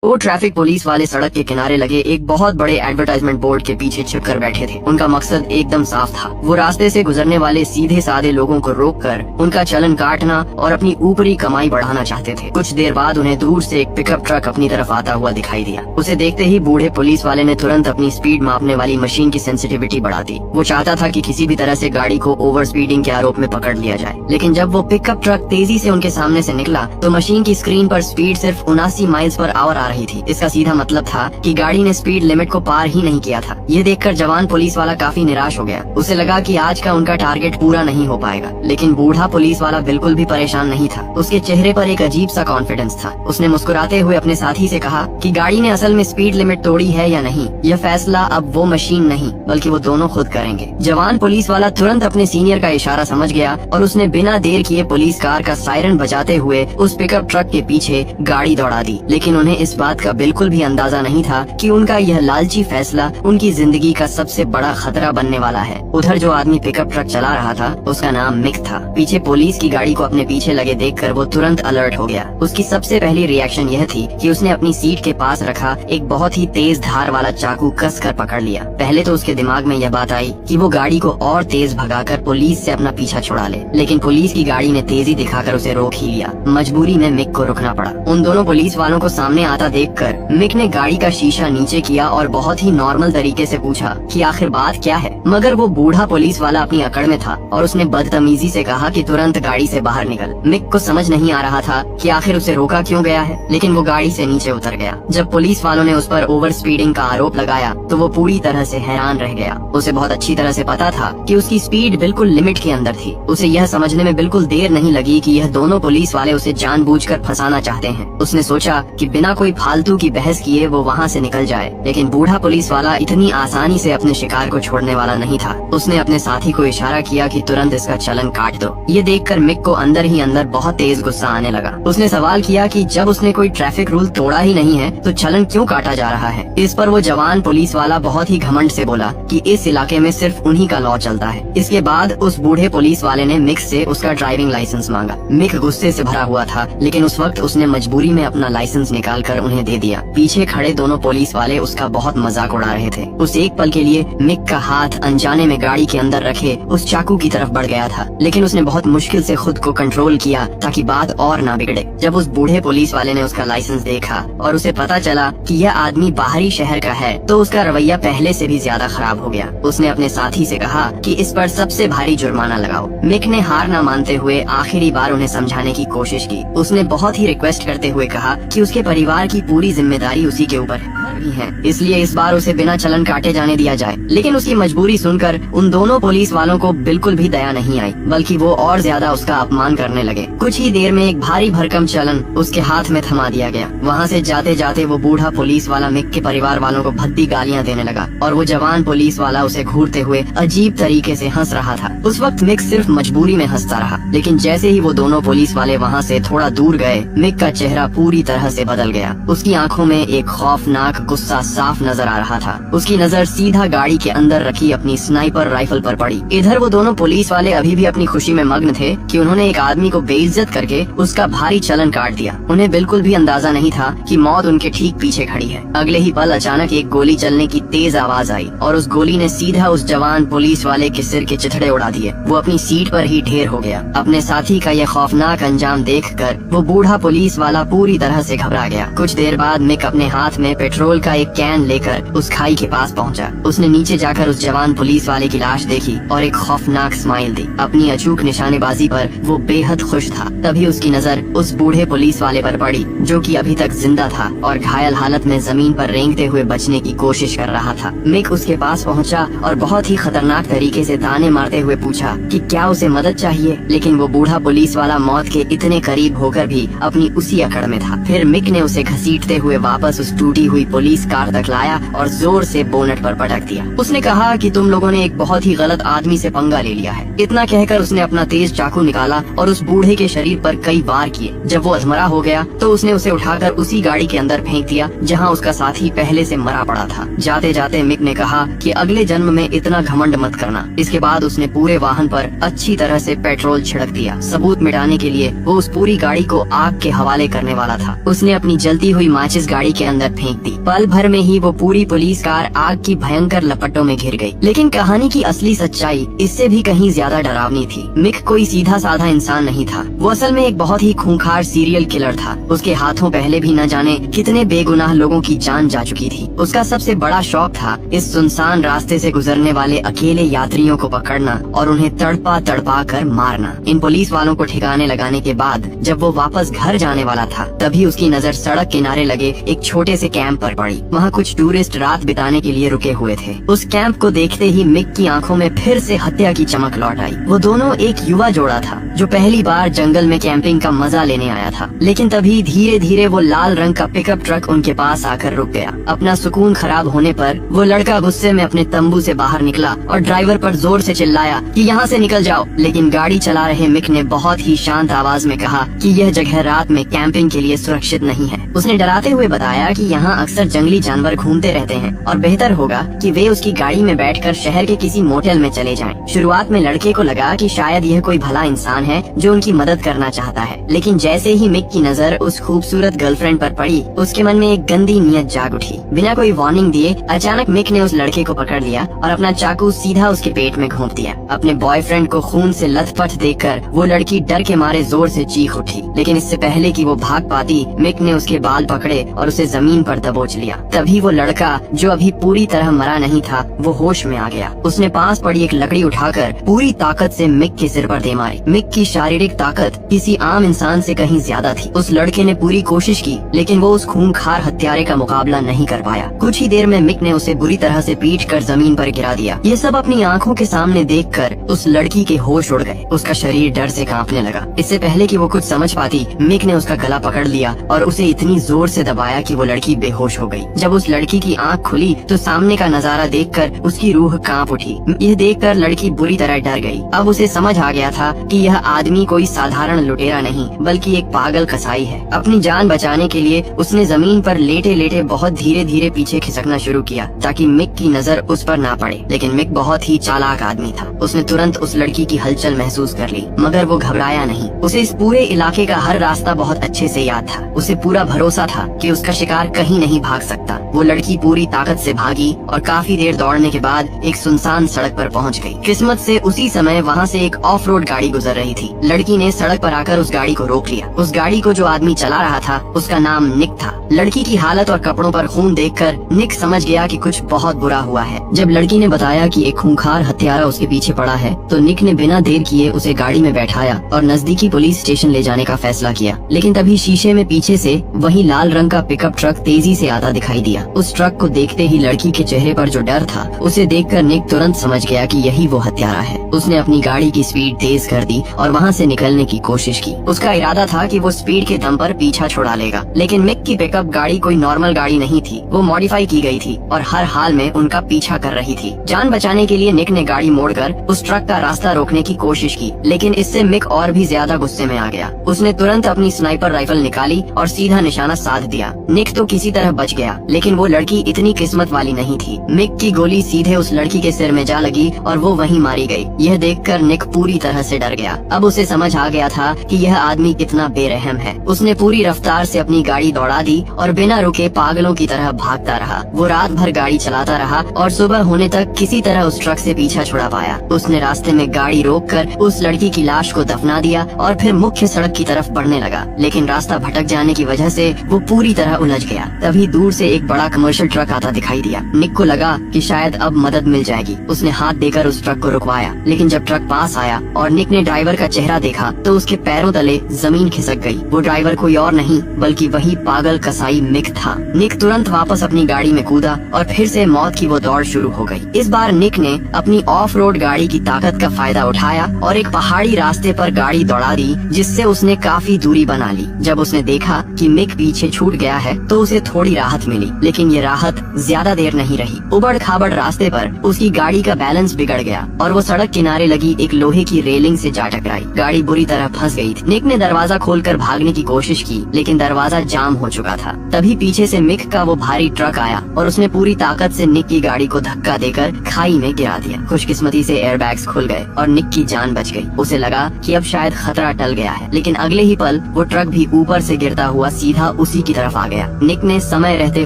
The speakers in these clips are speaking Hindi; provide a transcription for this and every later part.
वो ट्रैफिक पुलिस वाले सड़क के किनारे लगे एक बहुत बड़े एडवर्टाइजमेंट बोर्ड के पीछे छिपकर बैठे थे। उनका मकसद एकदम साफ था। वो रास्ते से गुजरने वाले सीधे साधे लोगों को रोककर उनका चलन काटना और अपनी ऊपरी कमाई बढ़ाना चाहते थे। कुछ देर बाद उन्हें दूर से एक पिकअप ट्रक अपनी तरफ आता हुआ दिखाई दिया। उसे देखते ही बूढ़े पुलिस वाले ने तुरंत अपनी स्पीड मापने वाली मशीन की सेंसिटिविटी बढ़ा दी। वो चाहता था कि किसी भी तरह से गाड़ी को ओवर स्पीडिंग के आरोप में पकड़ लिया जाए। लेकिन जब वो पिकअप ट्रक तेजी से उनके सामने से निकला तो मशीन की स्क्रीन पर स्पीड सिर्फ 79 माइल्स पर आवर आ रही थी। इसका सीधा मतलब था कि गाड़ी ने स्पीड लिमिट को पार ही नहीं किया था। ये देखकर जवान पुलिस वाला काफी निराश हो गया। उसे लगा कि आज का उनका टारगेट पूरा नहीं हो पाएगा। लेकिन बूढ़ा पुलिस वाला बिल्कुल भी परेशान नहीं था। उसके चेहरे पर एक अजीब सा कॉन्फिडेंस था। उसने मुस्कुराते हुए अपने साथी से कहा कि गाड़ी ने असल में स्पीड लिमिट तोड़ी है या नहीं, यह फैसला अब वो मशीन नहीं बल्कि वो दोनों खुद करेंगे। जवान पुलिस वाला तुरंत अपने सीनियर का इशारा समझ गया और उसने बिना देर किए पुलिस कार का सायरन बजाते हुए उस पिकअप ट्रक के पीछे गाड़ी दौड़ा दी। लेकिन उन्हें इस बात का बिल्कुल भी अंदाजा नहीं था कि उनका यह लालची फैसला उनकी जिंदगी का सबसे बड़ा खतरा बनने वाला है। उधर जो आदमी पिकअप ट्रक चला रहा था उसका नाम मिक था। पीछे पुलिस की गाड़ी को अपने पीछे लगे देखकर वो तुरंत अलर्ट हो गया। उसकी सबसे पहली रिएक्शन यह थी कि उसने अपनी सीट के पास रखा एक बहुत ही तेज धार वाला चाकू कसकर पकड़ लिया। पहले तो उसके दिमाग में यह बात आई कि वो गाड़ी को और तेज भगाकर पुलिस से अपना पीछा छुड़ा ले, लेकिन पुलिस की गाड़ी ने तेजी दिखाकर उसे रोक ही लिया। मजबूरी में मिक को रुकना पड़ा। उन दोनों पुलिस वालों को सामने आता देखकर मिक ने गाड़ी का शीशा नीचे किया और बहुत ही नॉर्मल तरीके से पूछा कि आखिर बात क्या है। मगर वो बूढ़ा पुलिस वाला अपनी अकड़ में था और उसने बदतमीजी से कहा कि तुरंत गाड़ी से बाहर निकल। मिक को समझ नहीं आ रहा था कि आखिर उसे रोका क्यों गया है, लेकिन वो गाड़ी से नीचे उतर गया। जब पुलिस वालों ने उस पर ओवर स्पीडिंग का आरोप लगाया तो वो पूरी तरह से हैरान रह गया। उसे बहुत अच्छी तरह से पता था कि उसकी स्पीड बिल्कुल लिमिट के अंदर थी। उसे यह समझने में बिल्कुल देर नहीं लगी कि यह दोनों पुलिस वाले उसे जानबूझकर फंसाना चाहते हैं। उसने सोचा कि बिना कोई फालतू की बहस किए वो वहाँ से निकल जाए, लेकिन बूढ़ा पुलिस वाला इतनी आसानी से अपने शिकार को छोड़ने वाला नहीं था। उसने अपने साथी को इशारा किया कि तुरंत इसका चलन काट दो। ये देखकर मिक को अंदर ही अंदर बहुत तेज गुस्सा आने लगा। उसने सवाल किया कि जब उसने कोई ट्रैफिक रूल तोड़ा ही नहीं है तो चलन क्यों काटा जा रहा है। इस पर वो जवान पुलिस वाला बहुत ही घमंड से बोला कि इस इलाके में सिर्फ उन्हीं का लॉ चलता है। इसके बाद उस बूढ़े पुलिस वाले ने मिक से उसका ड्राइविंग लाइसेंस मांगा। मिक गुस्से से भरा हुआ था, लेकिन उस वक्त उसने मजबूरी में अपना लाइसेंस निकाल कर उन्हें दे दिया। पीछे खड़े दोनों पुलिस वाले उसका बहुत मजाक उड़ा रहे थे। उस एक पल के लिए मिक का हाथ अनजाने में गाड़ी के अंदर रखे उस चाकू की तरफ बढ़ गया था, लेकिन उसने बहुत मुश्किल से खुद को कंट्रोल किया ताकि बात और ना बिगड़े। जब उस बूढ़े पुलिस वाले ने उसका लाइसेंस देखा और उसे पता चला कि यह आदमी बाहरी शहर का है तो उसका रवैया पहले से भी ज्यादा खराब हो गया। उसने अपने साथी से कहा कि इस पर सबसे भारी जुर्माना लगाओ। मिक ने हार न मानते हुए आखिरी बार उन्हें समझाने की कोशिश की। उसने बहुत ही रिक्वेस्ट करते हुए कहा कि उसके परिवार की पूरी जिम्मेदारी उसी के ऊपर है, इसलिए इस बार उसे बिना चलन काटे जाने दिया जाए। लेकिन उसकी मजबूरी सुनकर उन दोनों पुलिस वालों को बिल्कुल भी दया नहीं आई, बल्कि वो और ज्यादा उसका अपमान करने लगे। कुछ ही देर में एक भारी भरकम चलन उसके हाथ में थमा दिया गया। वहाँ से जाते जाते वो बूढ़ा पुलिस वाला मिक के परिवार वालों को भद्दी गालियाँ देने लगा और वो जवान पुलिस वाला उसे घूरते हुए अजीब तरीके से हंस रहा था। उस वक्त मिक सिर्फ मजबूरी में हंसता रहा, लेकिन जैसे ही वो दोनों पुलिस वाले वहाँ से थोड़ा दूर गए, मिक का चेहरा पूरी तरह से बदल गया। उसकी आंखों में एक खौफनाक गुस्सा साफ नजर आ रहा था। उसकी नजर सीधा गाड़ी के अंदर रखी अपनी स्नाइपर राइफल पर पड़ी। इधर वो दोनों पुलिस वाले अभी भी अपनी खुशी में मग्न थे कि उन्होंने एक आदमी को बेइज्जत करके उसका भारी चलन काट दिया। उन्हें बिल्कुल भी अंदाजा नहीं था कि मौत उनके ठीक पीछे खड़ी है। अगले ही पल अचानक एक गोली चलने की तेज आवाज आई और उस गोली ने सीधा उस जवान पुलिस वाले के सिर के चिथड़े उड़ा दिए। वो अपनी सीट पर ही ढेर हो गया। अपने साथी का यह खौफनाक अंजाम देखकर वो बूढ़ा पुलिस वाला पूरी तरह से घबरा गया। कुछ देर बाद मिक अपने हाथ में पेट्रोल का एक कैन लेकर उस खाई के पास पहुंचा। उसने नीचे जाकर उस जवान पुलिस वाले की लाश देखी और एक खौफनाक स्माइल दी। अपनी अचूक निशानेबाजी पर वो बेहद खुश था। तभी उसकी नजर उस बूढ़े पुलिस वाले पर पड़ी जो कि अभी तक जिंदा था और घायल हालत में जमीन पर रेंगते हुए बचने की कोशिश कर रहा था। मिक उसके पास पहुंचा और बहुत ही खतरनाक तरीके से ताने मारते हुए पूछा कि क्या उसे मदद चाहिए, लेकिन वो बूढ़ा पुलिस वाला मौत के इतने करीब होकर भी अपनी उसी अकड़ में था। फिर मिक ने उसे घसीटते हुए वापस उस टूटी हुई पुलिस पुलिस कार तक लाया और जोर से बोनट पर पटक दिया। उसने कहा कि तुम लोगों ने एक बहुत ही गलत आदमी से पंगा ले लिया है। इतना कहकर उसने अपना तेज चाकू निकाला और उस बूढ़े के शरीर पर कई वार किए। जब वो अधमरा हो गया तो उसने उसे उठाकर उसी गाड़ी के अंदर फेंक दिया जहाँ उसका साथी पहले से मरा पड़ा था। जाते जाते मिक ने कहा कि अगले जन्म में इतना घमंड मत करना। इसके बाद उसने पूरे वाहन पर अच्छी तरह से पेट्रोल छिड़क दिया। सबूत मिटाने के लिए वो उस पूरी गाड़ी को आग के हवाले करने वाला था। उसने अपनी जलती हुई माचिस गाड़ी के अंदर फेंक दी। पल भर में ही वो पूरी पुलिस कार आग की भयंकर लपटों में घिर गई। लेकिन कहानी की असली सच्चाई इससे भी कहीं ज्यादा डरावनी थी। मिक कोई सीधा साधा इंसान नहीं था। वो असल में एक बहुत ही खूंखार सीरियल किलर था। उसके हाथों पहले भी न जाने कितने बेगुनाह लोगों की जान जा चुकी थी। उसका सबसे बड़ा शौक था इस सुनसान रास्ते से गुजरने वाले अकेले यात्रियों को पकड़ना और उन्हें तड़पा तड़पा कर मारना। इन पुलिस वालों को ठिकाने लगाने के बाद जब वो वापस घर जाने वाला था तभी उसकी नजर सड़क किनारे लगे एक छोटे से कैंप पर पड़ी। वहाँ कुछ टूरिस्ट रात बिताने के लिए रुके हुए थे। उस कैंप को देखते ही मिक की आंखों में फिर से हत्या की चमक लौट आई। वो दोनों एक युवा जोड़ा था जो पहली बार जंगल में कैंपिंग का मजा लेने आया था। लेकिन तभी धीरे धीरे वो लाल रंग का पिकअप ट्रक उनके पास आकर रुक गया। अपना सुकून खराब होने पर वो लड़का गुस्से में अपने तंबू से बाहर निकला और ड्राइवर पर जोर से चिल्लाया कि यहाँ से निकल जाओ। लेकिन गाड़ी चला रहे मिक ने बहुत ही शांत आवाज में कहा कि यह जगह रात में कैंपिंग के लिए सुरक्षित नहीं है। उसने डराते हुए बताया कि यहाँ अक्सर जंगली जानवर घूमते रहते हैं और बेहतर होगा कि वे उसकी गाड़ी में बैठकर शहर के किसी मोटेल में चले जाएं। शुरुआत में लड़के को लगा कि शायद यह कोई भला इंसान है जो उनकी मदद करना चाहता है। लेकिन जैसे ही मिक की नजर उस खूबसूरत गर्लफ्रेंड पर पड़ी उसके मन में एक गंदी नीयत जाग उठी। बिना कोई वार्निंग दिए अचानक मिक ने उस लड़के को पकड़ लिया और अपना चाकू सीधा उसके पेट में घोंप दिया। अपने बॉयफ्रेंड को खून से लथपथ देखकर वो लड़की डर के मारे जोर से चीख उठी। लेकिन इससे पहले कि वो भाग पाती मिक ने उसके बाल पकड़े और उसे जमीन पर दबोच लिया। तभी वो लड़का जो अभी पूरी तरह मरा नहीं था वो होश में आ गया। उसने पास पड़ी एक लकड़ी उठाकर पूरी ताकत से मिक के सिर पर दे मारी। मिक की शारीरिक ताकत किसी आम इंसान से कहीं ज्यादा थी। उस लड़के ने पूरी कोशिश की लेकिन वो उस खूंखार हत्यारे का मुकाबला नहीं कर पाया। कुछ ही देर में मिक ने उसे बुरी तरह से पीट कर जमीन पर गिरा दिया। ये सब अपनी आंखों के सामने देखकर उस लड़की के होश उड़ गए। उसका शरीर डर से कांपने लगा। इससे पहले कि वो कुछ समझ पाती मिक ने उसका गला पकड़ लिया और उसे इतनी जोर से दबाया कि वो लड़की बेहोश हो गई। जब उस लड़की की आंख खुली तो सामने का नजारा देखकर उसकी रूह कांप उठी। यह देखकर लड़की बुरी तरह डर गई। अब उसे समझ आ गया था कि यह आदमी कोई साधारण लुटेरा नहीं बल्कि एक पागल कसाई है। अपनी जान बचाने के लिए उसने जमीन पर लेटे लेटे बहुत धीरे धीरे पीछे खिसकना शुरू किया ताकि मिक की नजर उस पर ना पड़े। लेकिन मिक बहुत ही चालाक आदमी था। उसने तुरंत उस लड़की की हलचल महसूस कर ली मगर वो घबराया नहीं। उसे इस पूरे इलाके का हर रास्ता बहुत अच्छे से याद था। उसे पूरा भरोसा था कि उसका शिकार कहीं नहीं भाग सकता। वो लड़की पूरी ताकत से भागी और काफी देर दौड़ने के बाद एक सुनसान सड़क पर पहुंच गई। किस्मत से उसी समय वहां से एक ऑफ रोड गाड़ी गुजर रही थी। लड़की ने सड़क पर आकर उस गाड़ी को रोक लिया। उस गाड़ी को जो आदमी चला रहा था उसका नाम निक था। लड़की की हालत और कपड़ों पर खून देखकर निक समझ गया कि कुछ बहुत बुरा हुआ है। जब लड़की ने बताया कि एक खूंखार हत्यारा उसके पीछे पड़ा है तो निक ने बिना देर किए उसे गाड़ी में बैठाया और नजदीकी पुलिस स्टेशन ले जाने का फैसला किया। लेकिन तभी शीशे में पीछे से वही लाल रंग का पिकअप ट्रक तेजी से आता दिखाई दिया। उस ट्रक को देखते ही लड़की के चेहरे पर जो डर था उसे देखकर निक तुरंत समझ गया कि यही वो हत्यारा है। उसने अपनी गाड़ी की स्पीड तेज कर दी और वहाँ से निकलने की कोशिश की। उसका इरादा था कि वो स्पीड के दम पर पीछा छुड़ा लेगा। लेकिन मिक की पिकअप गाड़ी कोई नॉर्मल गाड़ी नहीं थी। वो मॉडिफाई की गई थी और हर हाल में उनका पीछा कर रही थी। जान बचाने के लिए निक ने गाड़ी मोड़कर उस ट्रक का रास्ता रोकने की कोशिश की। लेकिन इससे मिक और भी ज्यादा गुस्से में आ गया। उसने तुरंत अपनी स्नाइपर राइफल निकाली और सीधा निशाना साध दिया। निक तो किसी तरह बच गया लेकिन वो लड़की इतनी किस्मत वाली नहीं थी। मिक की गोली सीधे उस लड़की के सिर में जा लगी और वो वहीं मारी गई। यह देखकर निक पूरी तरह से डर गया। अब उसे समझ आ गया था कि यह आदमी कितना बेरहम है। उसने पूरी रफ्तार से अपनी गाड़ी दौड़ा दी और बिना रुके पागलों की तरह भागता रहा। वो रात भर गाड़ी चलाता रहा और सुबह होने तक किसी तरह उस ट्रक से पीछा छुड़ा पाया। उसने रास्ते में गाड़ी रोककर उस लड़की की लाश को दफना दिया और फिर मुख्य सड़क की तरफ बढ़ने लगा। लेकिन रास्ता भटक जाने की वजह से वो पूरी तरह उलझ गया। तभी दूर से एक बड़ा कमर्शियल ट्रक आता दिखाई दिया। निक को लगा कि शायद अब मदद मिल जाएगी। उसने हाथ देकर उस ट्रक को रुकवाया। लेकिन जब ट्रक पास आया और निक ने ड्राइवर का चेहरा देखा तो उसके पैरों तले जमीन खिसक गई। वो ड्राइवर कोई और नहीं बल्कि वही पागल कसाई मिक था। निक तुरंत वापस अपनी गाड़ी में कूदा और फिर से मौत की वो दौड़ शुरू हो गई। इस बार निक ने अपनी ऑफ रोड गाड़ी की ताकत का फायदा उठाया और एक पहाड़ी रास्ते पर गाड़ी दौड़ा दी जिससे उसने काफी दूरी बना ली। जब उसने देखा कि मिक पीछे छूट गया है तो उसे थोड़ी राहत राहत मिली, लेकिन ये राहत ज्यादा देर नहीं रही। उबड़ खाबड़ रास्ते पर उसकी गाड़ी का बैलेंस बिगड़ गया और वो सड़क किनारे लगी एक लोहे की रेलिंग से जा टकराई। गाड़ी बुरी तरह फंस गई थी। निक ने दरवाजा खोलकर भागने की कोशिश की, लेकिन दरवाजा जाम हो चुका था। तभी पीछे से मिक का वो भारी ट्रक आया और उसने पूरी ताकत से निक की गाड़ी को धक्का देकर खाई में गिरा दिया। खुशकिस्मती से एयरबैग्स खुल गए और निक की जान बच गई। उसे लगा कि अब शायद खतरा टल गया है, लेकिन अगले ही पल वो ट्रक भी ऊपर से गिरता हुआ सीधा उसी की तरफ आ गया। निक ने समय रहते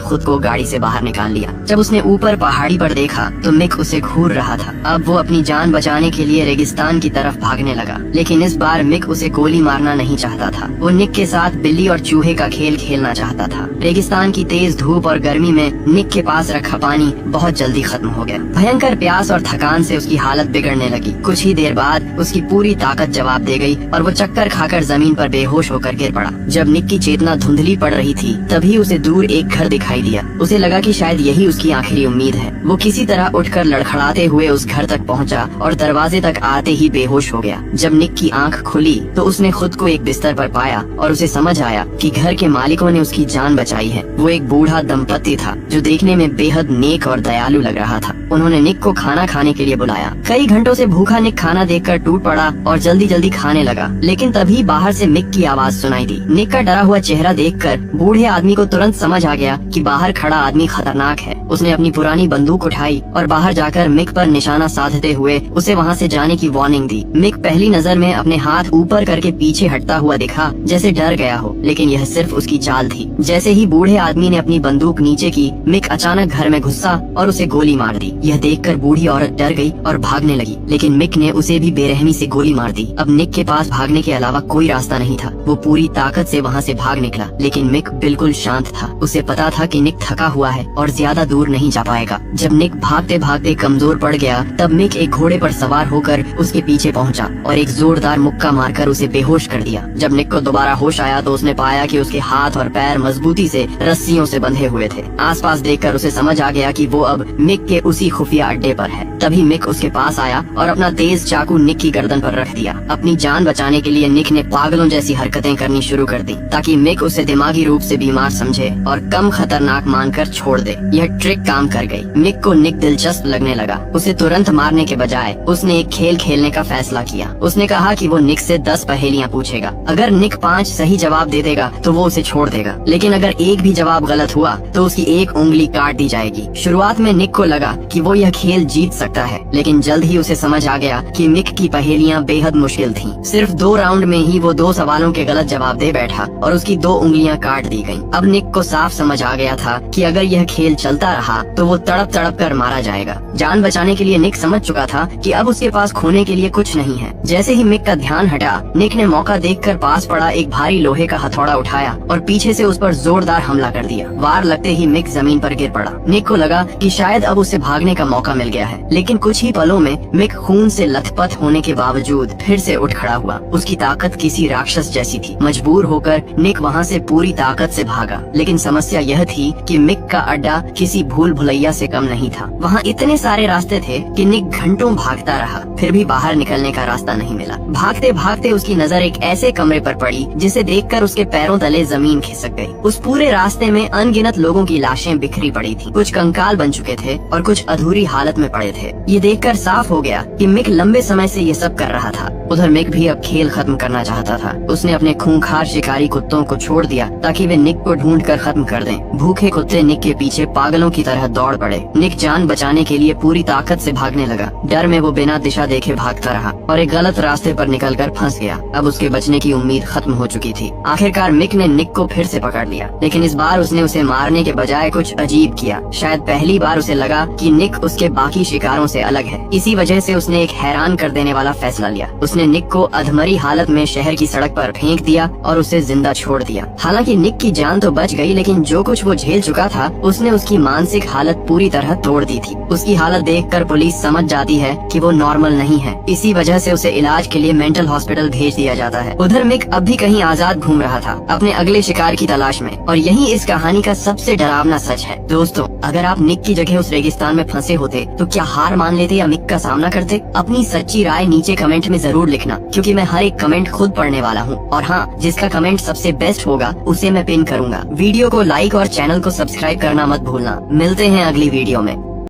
खुद को गाड़ी से बाहर निकाल लिया। जब उसने ऊपर पहाड़ी पर देखा तो मिक उसे घूर रहा था। अब वो अपनी जान बचाने के लिए रेगिस्तान की तरफ भागने लगा, लेकिन इस बार मिक उसे गोली मारना नहीं चाहता था। वो निक के साथ बिल्ली और चूहे का खेल खेलना चाहता था। रेगिस्तान की तेज धूप और गर्मी में निक के पास रखा पानी बहुत जल्दी खत्म हो गया। भयंकर प्यास और थकान से उसकी हालत बिगड़ने लगी। कुछ ही देर बाद उसकी पूरी ताकत जवाब दे गई और वो चक्कर खाकर जमीन पर बेहोश होकर गिर पड़ा। जब निक की चेतना धुंधली पड़ रही थी, तभी उसे दूर एक घर दिखाई दिया। उसे लगा कि शायद यही उसकी आखिरी उम्मीद है। वो किसी तरह उठकर लड़खड़ाते हुए उस घर तक पहुंचा और दरवाजे तक आते ही बेहोश हो गया। जब निक की आंख खुली तो उसने खुद को एक बिस्तर पर पाया और उसे समझ आया कि घर के मालिकों ने उसकी जान बचाई है। वो एक बूढ़ा दंपति था जो देखने में बेहद नेक और दयालु लग रहा था। उन्होंने निक को खाना खाने के लिए बुलाया। कई घंटों से भूखा निक खाना देखकर टूट पड़ा और जल्दी जल्दी खाने लगा, लेकिन तभी बाहर से मिक की आवाज सुनाई दी। निक का डरा हुआ चेहरा देखकर बूढ़े आदमी को तुरंत समझ आ गया कि बाहर खड़ा आदमी खतरनाक है। उसने अपनी पुरानी बंदूक उठाई और बाहर जाकर मिक पर निशाना साधते हुए उसे वहाँ से जाने की वार्निंग दी। मिक पहली नजर में अपने हाथ ऊपर करके पीछे हटता हुआ दिखा, जैसे डर गया हो, लेकिन यह सिर्फ उसकी चाल थी। जैसे ही बूढ़े आदमी ने अपनी बंदूक नीचे की, मिक अचानक घर में घुसा और उसे गोली मार दी। यह देखकर बूढ़ी औरत डर गई और भागने लगी, लेकिन मिक ने उसे भी बेरहमी से गोली मार दी। अब निक के पास भागने के अलावा कोई रास्ता नहीं था। वो पूरी ताकत से वहाँ से भाग निकला, लेकिन मिक बिल्कुल शांत था। उसे पता था कि निक थका हुआ है और ज्यादा दूर नहीं जा पाएगा। जब निक भागते भागते कमजोर पड़ गया, तब मिक एक घोड़े पर सवार होकर उसके पीछे पहुंचा और एक जोरदार मुक्का मारकर उसे बेहोश कर दिया। जब निक को दोबारा होश आया तो उसने पाया कि उसके हाथ और पैर मजबूती से रस्सियों से बंधे हुए थे। आसपास देखकर उसे समझ आ गया कि वो अब मिक के उसी खुफिया अड्डे पर है। तभी मिक उसके पास आया और अपना तेज चाकू निक की गर्दन पर रख दिया। अपनी जान बचाने के लिए निक ने पागलों जैसी हरकतें करनी शुरू कर दी, ताकि मिक उसे दिमागी रूप से बीमार समझे और कम खतरनाक मानकर छोड़ दे। यह ट्रिक काम कर गई। मिक को निक दिलचस्प लगने लगा। उसे तुरंत मारने के बजाय उसने एक खेल खेलने का फैसला किया। उसने कहा कि वो निक से 10 पहेलियां पूछेगा। अगर निक 5 सही जवाब दे देगा तो वो उसे छोड़ देगा, लेकिन अगर एक भी जवाब गलत हुआ तो उसकी एक उंगली काट दी जाएगी। शुरुआत में निक को लगा कि वो यह खेल जीत सकता है, लेकिन जल्द ही उसे समझ आ गया कि मिक की पहेलियां बेहद मुश्किल थीं। सिर्फ 2 राउंड में ही वो 2 सवालों के गलत जवाब दे बैठा और उसकी 2 उंगलियां काट दी गईं। अब निक को साफ समझ आ गया था कि अगर यह खेल चलता रहा तो वो तड़प तड़प कर मारा जाएगा। जान बचाने के लिए निक समझ चुका था कि अब उसके पास खोने के लिए कुछ नहीं है। जैसे ही मिक का ध्यान हटा, निक ने मौका देखकर पास पड़ा एक भारी लोहे का हथौड़ा उठाया और पीछे से उस पर जोरदार हमला कर दिया। वार लगते ही मिक जमीन पर गिर पड़ा। निक को लगा कि शायद अब उसे भागने का मौका मिल गया है, लेकिन कुछ ही पलों में मिक खून से लथपथ होने के बावजूद फिर से उठ खड़ा हुआ। उसकी ताकत किसी राक्षस जैसी थी। मजबूर होकर निक वहाँ से पूरी ताकत से भागा, लेकिन समस्या यह थी कि मिक का अड्डा किसी भूल भुलैया से कम नहीं था। वहाँ इतने सारे रास्ते थे कि निक घंटों भागता रहा, फिर भी बाहर निकलने का रास्ता नहीं मिला। भागते भागते उसकी नजर एक ऐसे कमरे पर पड़ी जिसे देखकर उसके पैरों तले जमीन खिसक गई। उस पूरे रास्ते में अनगिनत लोगों की लाशें बिखरी पड़ी थी। कुछ कंकाल बन चुके थे और कुछ अधूरी हालत में पड़े थे। ये देखकर साफ हो गया कि मिक लंबे समय से ये सब कर रहा था। उधर मिक भी अब खेल खत्म करना चाहता था। उसने अपने खूंखार शिकारी कुत्तों को छोड़ दिया ताकि वे निक को ढूंढ कर खत्म कर दें। भूखे कुत्ते निक के पीछे पागलों की तरह दौड़ पड़े। निक जान बचाने के लिए पूरी ताकत से भागने लगा। डर में वो बिना दिशा देखे भागता रहा और एक गलत रास्ते पर निकलकर फंस गया। अब उसके बचने की उम्मीद खत्म हो चुकी थी। आखिरकार मिक ने निक को फिर से पकड़ लिया, लेकिन इस बार उसने उसे मारने के बजाय कुछ अजीब किया। शायद पहली बार उसे लगा कि निक उसके बाकी शिकारों से अलग है। इसी वजह से उसने एक हैरान कर देने वाला फैसला लिया। उसने निक को अधमरी हालत में शहर की सड़क पर फेंक दिया और उसे जिंदा छोड़ दिया। हालांकि निक की जान तो बच गई, लेकिन जो कुछ वो झेल चुका था उसने उसकी मानसिक हालत पूरी तरह तोड़ दी थी। उसकी हालत देखकर पुलिस समझ जाती है कि वो नॉर्मल नहीं है। इसी वजह से उसे इलाज के लिए मेंटल हॉस्पिटल भेज दिया जाता है। उधर मिक अब भी कहीं आजाद घूम रहा था, अपने अगले शिकार की तलाश में। और यही इस कहानी का सबसे डरावना सच है। दोस्तों, अगर आप निक की जगह उस रेगिस्तान में फंसे होते तो क्या हार मान लेते या मिक का सामना करते? अपनी सच्ची राय नीचे कमेंट में जरूर लिखना, क्योंकि मैं हर एक कमेंट खुद पढ़ने वाला हूँ। और हाँ, जिसका कमेंट सबसे बेस्ट होगा उसे मैं पिन करूँगा। वीडियो को लाइक और चैनल को सब्सक्राइब करना मत भूलना। मिलते हैं अगली वीडियो में।